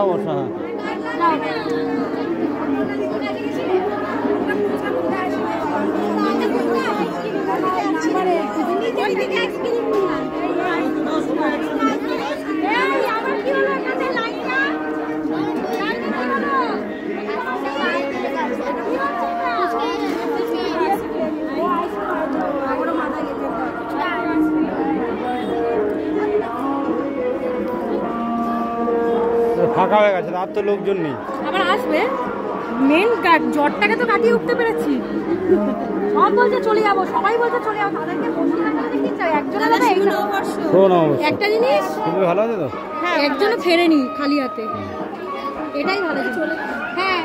নববর্ষ। হ্যাঁ ফাঁকা হয়ে গেছে, আর তো লোকজন নেই। আবার আসবে মেন জ্বরটাকে তো কাটিয়ে উঠতে পেরেছি। সব বলছে চলে যাবো, সবাই বলছে চলে যাবো, তাদেরকে বসে থাকতে দেখি চাই একজন আলাদা। একটা জিনিস ভালো আছে তো, হ্যাঁ একজনও ফেরেনি খালি হাতে, এটাই ভালো। হ্যাঁ